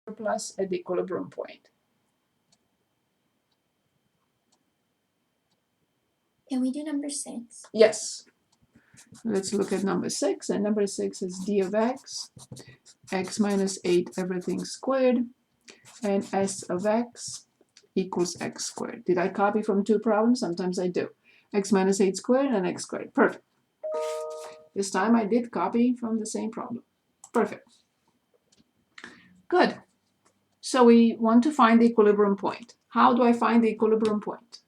surplus at the equilibrium point. Can we do number 6? Yes. Let's look at number 6, and number 6 is d of x minus 8 everything squared, and s of x equals x squared. Did I copy from two problems? Sometimes I do. X minus 8 squared and x squared. Perfect. This time I did copy from the same problem. Perfect. Good. So we want to find the equilibrium point. How do I find the equilibrium point?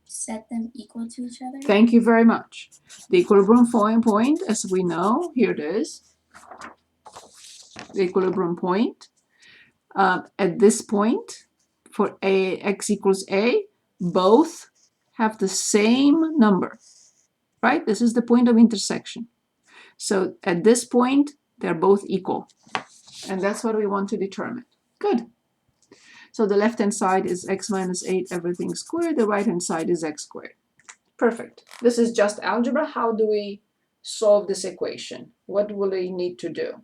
Set them equal to each other? Thank you very much. The equilibrium point, as we know, here it is. The equilibrium point. At this point, for x equals a, both have the same number, right? This is the point of intersection. So at this point, they're both equal. And that's what we want to determine. Good. So the left-hand side is x minus 8 everything squared. The right-hand side is x squared. Perfect. This is just algebra. How do we solve this equation? What will we need to do?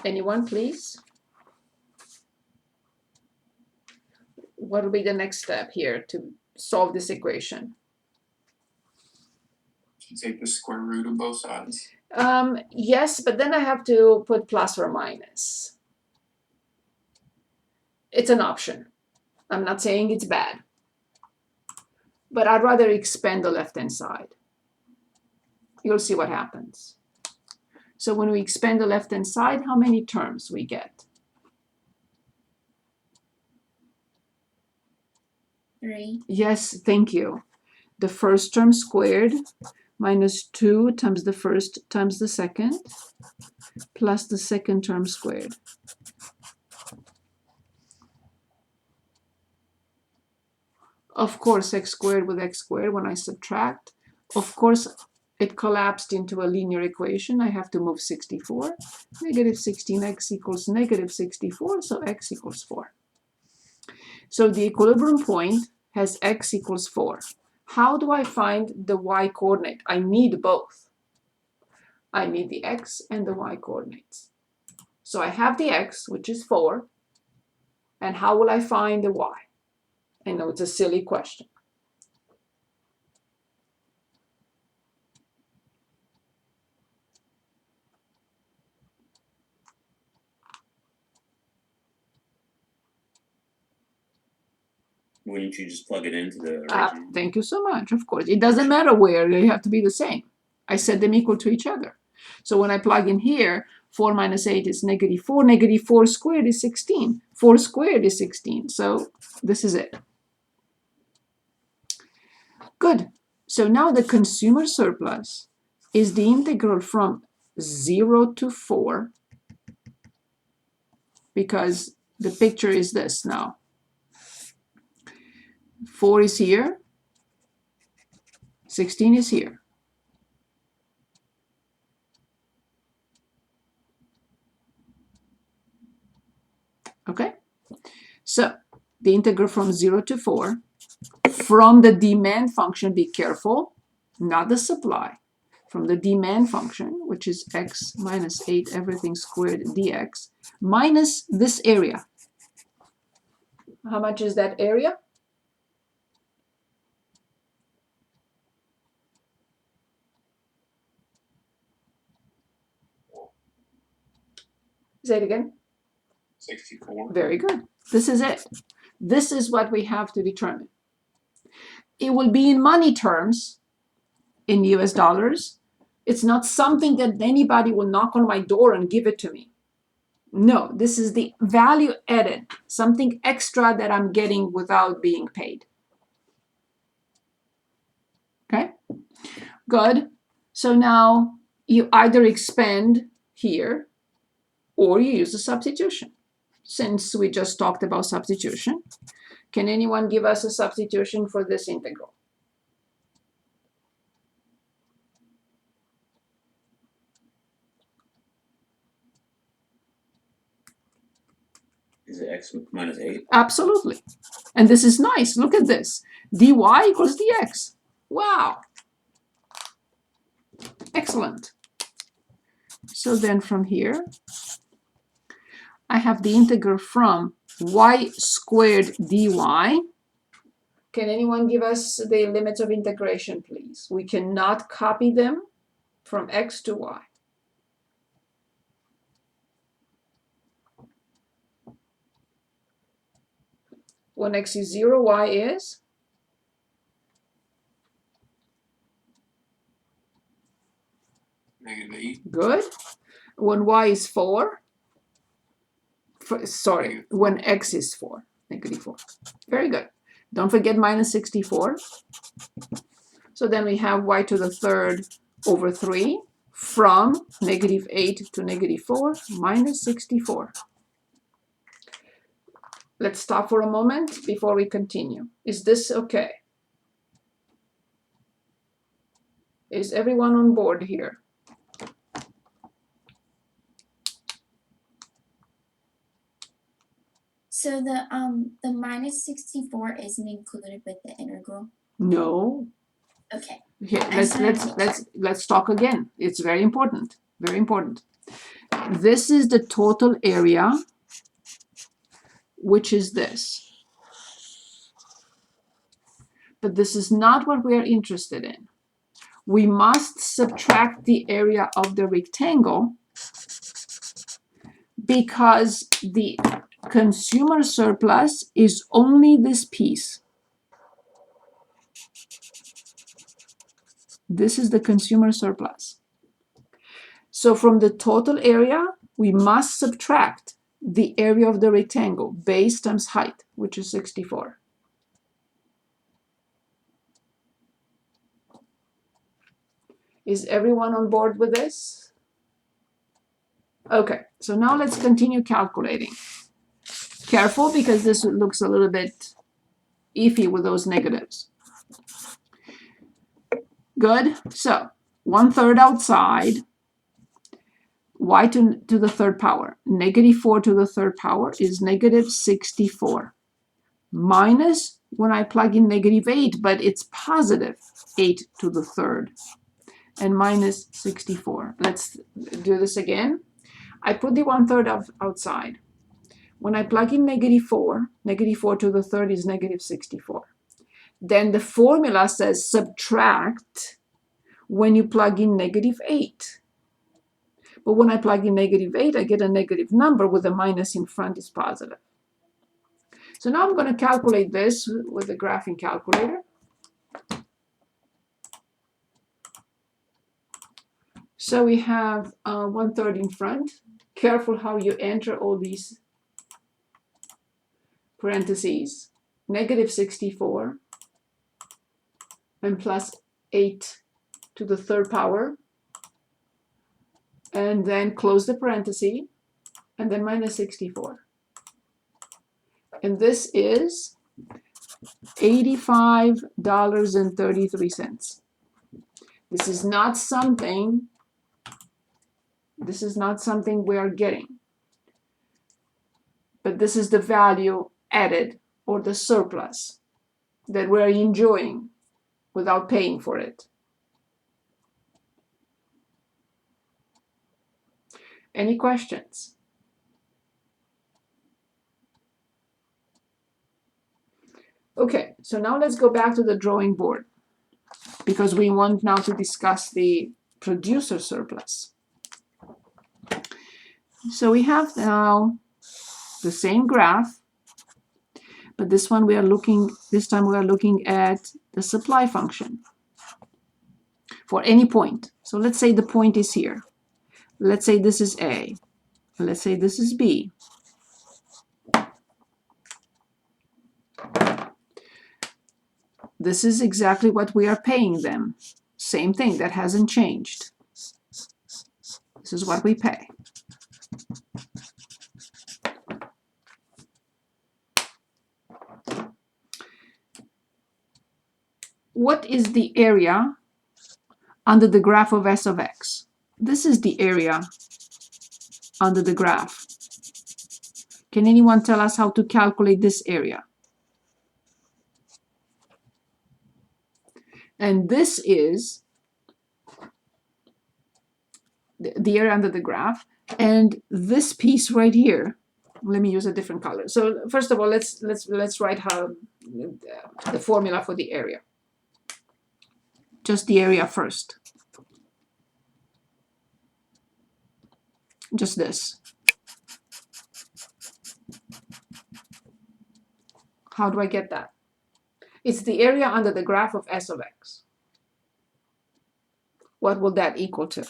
Anyone, please? What will be the next step here to solve this equation? You take the square root of both sides. Yes, but then I have to put plus or minus. It's an option. I'm not saying it's bad. But I'd rather expand the left-hand side. You'll see what happens. So when we expand the left-hand side, how many terms we get? 3. Yes, thank you. The first term squared minus 2 times the first times the second plus the second term squared. Of course, x squared with x squared, when I subtract, of course, it collapsed into a linear equation. I have to move 64. Negative 16x equals negative 64, so x equals 4. So the equilibrium point has x equals 4. How do I find the y coordinate? I need both. I need the x and the y coordinates. So I have the x, which is 4. And how will I find the y? I know it's a silly question. Wouldn't you just plug it into the original? Thank you so much. Of course, it doesn't matter where, they have to be the same. I set them equal to each other. So when I plug in here, 4 minus 8 is negative 4. Negative 4 squared is 16. 4 squared is 16. So this is it. Good. So now the consumer surplus is the integral from 0 to 4, because the picture is this now. 4 is here. 16 is here. Okay? So the integral from 0 to 4 from the demand function, be careful, not the supply, from the demand function, which is x minus 8 everything squared dx, minus this area. How much is that area? Say it again. 64. Very good. This is it. This is what we have to determine. It will be in money terms, in US dollars. It's not something that anybody will knock on my door and give it to me. No, this is the value added, something extra that I'm getting without being paid. Okay? Good. So now you either expand here or you use a substitution. Since we just talked about substitution, can anyone give us a substitution for this integral? Is it x minus 8? Absolutely. And this is nice. Look at this. dy equals dx. Wow. Excellent. So then from here, I have the integral from y squared dy. Can anyone give us the limits of integration, please? We cannot copy them from x to y. When x is 0, y is? -8. Good. When y is 4, sorry, when x is 4, -4. Very good. Don't forget minus 64. So then we have y to the third over 3 from -8 to -4 minus 64. Let's stop for a moment before we continue. Is this okay? Is everyone on board here? So the minus 64 isn't included with the integral. No. Okay. Here, let's talk again. It's very important. Very important. This is the total area, which is this. But this is not what we are interested in. We must subtract the area of the rectangle because the consumer surplus is only this piece. This is the consumer surplus. So from the total area, we must subtract the area of the rectangle, base times height, which is 64. Is everyone on board with this? Okay, so now let's continue calculating. Careful, because this looks a little bit iffy with those negatives. Good. So 1/3 outside, y to the third power. -4 to the third power is -64. Minus, when I plug in -8, but it's positive 8 to the third. And minus 64. Let's do this again. I put the 1/3 outside. When I plug in -4 to the third is -64. Then the formula says subtract when you plug in -8. But when I plug in -8, I get a negative number with a minus in front is positive. So now I'm going to calculate this with the graphing calculator. So we have 1/3 in front. Careful how you enter all these parentheses. -64 and plus 8 to the third power. And then close the parenthesis and then minus 64. And this is $85.33. This is not something we are getting. But this is the value added or the surplus that we're enjoying without paying for it. Any questions? Okay, so now let's go back to the drawing board because we want now to discuss the producer surplus. So we have now the same graph, but this time we are looking at the supply function for any point. So let's say the point is here. Let's say this is A. Let's say this is B. This is exactly what we are paying them. Same thing, that hasn't changed. This is what we pay. What is the area under the graph of S of X? This is the area under the graph. Can anyone tell us how to calculate this area? And this is the area under the graph. And this piece right here, let me use a different color. So first of all, let's write how the formula for the area. Just the area first. Just this. How do I get that? It's the area under the graph of S of x. What will that equal to?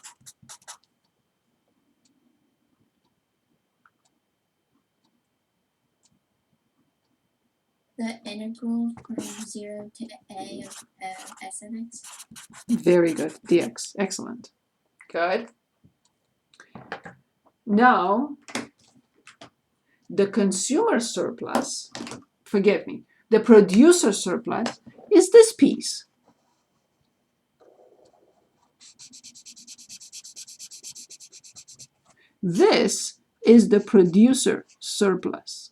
The integral from 0 to a of s of x. Very good. Dx. Excellent. Good. Now, the consumer surplus, forgive me, the producer surplus is this piece. This is the producer surplus.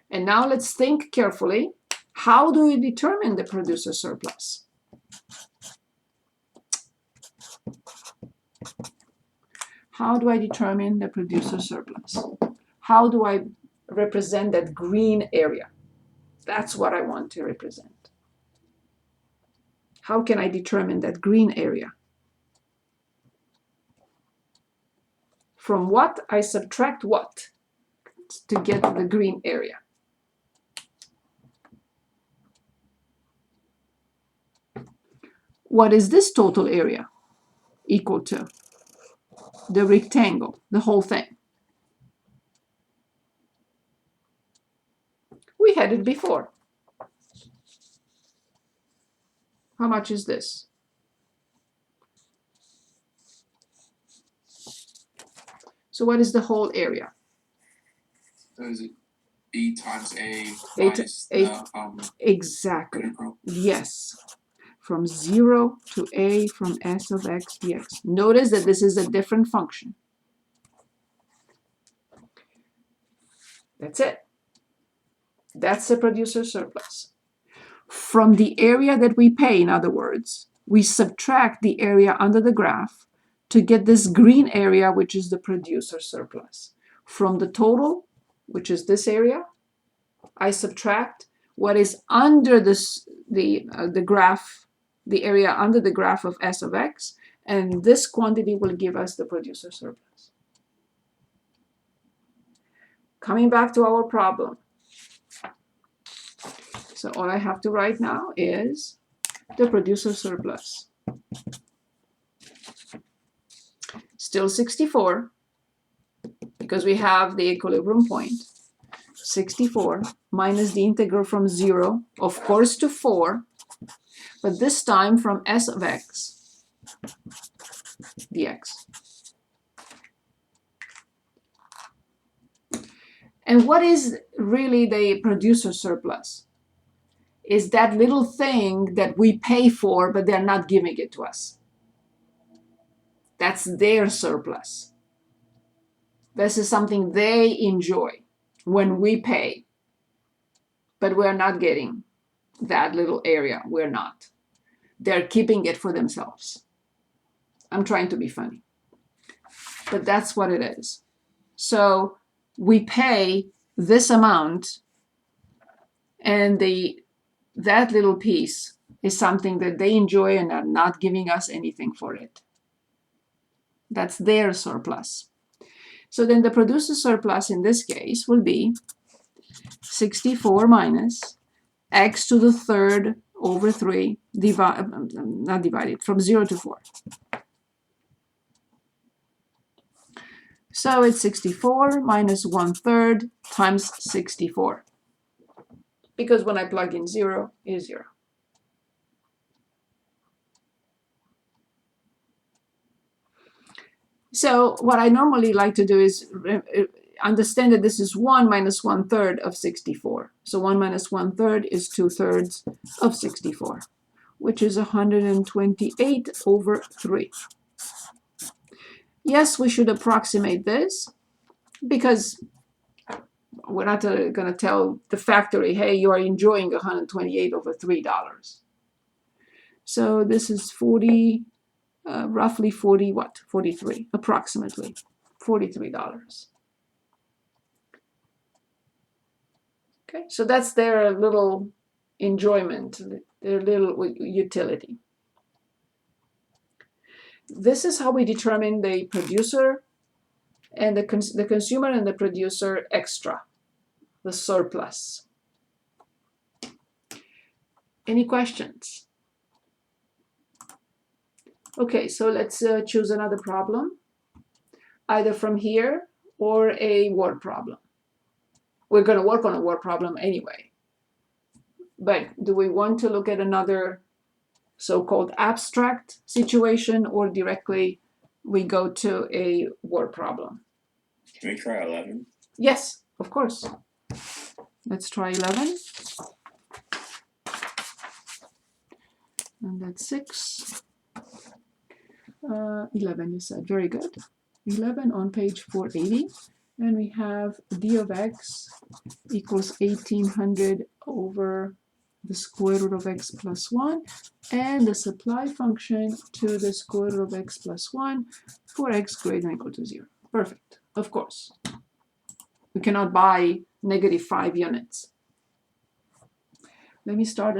And now let's think carefully. How do we determine the producer surplus? How do I determine the producer surplus? How do I represent that green area? That's what I want to represent. How can I determine that green area? From what I subtract what to get the green area? What is this total area equal to? The rectangle, the whole thing. We had it before. How much is this? So what is the whole area? So is it B times A A minus A- the Exactly. integral? Yes. From 0 to a from s of x dx. Notice that this is a different function. That's it. That's the producer surplus. From the area that we pay, in other words, we subtract the area under the graph to get this green area, which is the producer surplus. From the total, which is this area, I subtract what is under this, the graph, the area under the graph of s of x, and this quantity will give us the producer surplus. Coming back to our problem. So all I have to write now is the producer surplus. Still 64, because we have the equilibrium point. 64 minus the integral from 0, of course, to 4, but this time from s of x dx. And what is really the producer surplus? Is that little thing that we pay for, but they're not giving it to us. That's their surplus. This is something they enjoy when we pay, but we're not getting that little area. We're not. They're keeping it for themselves. I'm trying to be funny, but that's what it is. So we pay this amount, and that little piece is something that they enjoy and are not giving us anything for it. That's their surplus. So then the producer surplus in this case will be 64 minus x to the third over 3, not divided, from 0 to 4. So it's 64 minus 1/3 times 64. Because when I plug in 0, it is 0. So what I normally like to do is understand that this is 1 minus 1/3 of 64. So 1 minus 1/3 is 2/3 of 64, which is 128 over 3. Yes, we should approximate this because we're not going to tell the factory, hey, you are enjoying 128 over $3. So this is 40, roughly 40, what? 43, approximately $43. Okay, so that's their little enjoyment, their little utility. This is how we determine the producer and the consumer and the producer extra, the surplus. Any questions? Okay, so let's choose another problem, either from here or a word problem. We're going to work on a word problem anyway. But do we want to look at another so-called abstract situation, or directly we go to a word problem? Can we try 11? Yes, of course. Let's try 11. And that's 6. 11 you said. Very good. 11 on page 480. And we have d of x equals 1800 over the square root of x plus 1, and the supply function to the square root of x plus 1 for x greater than or equal to 0. Perfect. Of course. We cannot buy -5 units. Let me start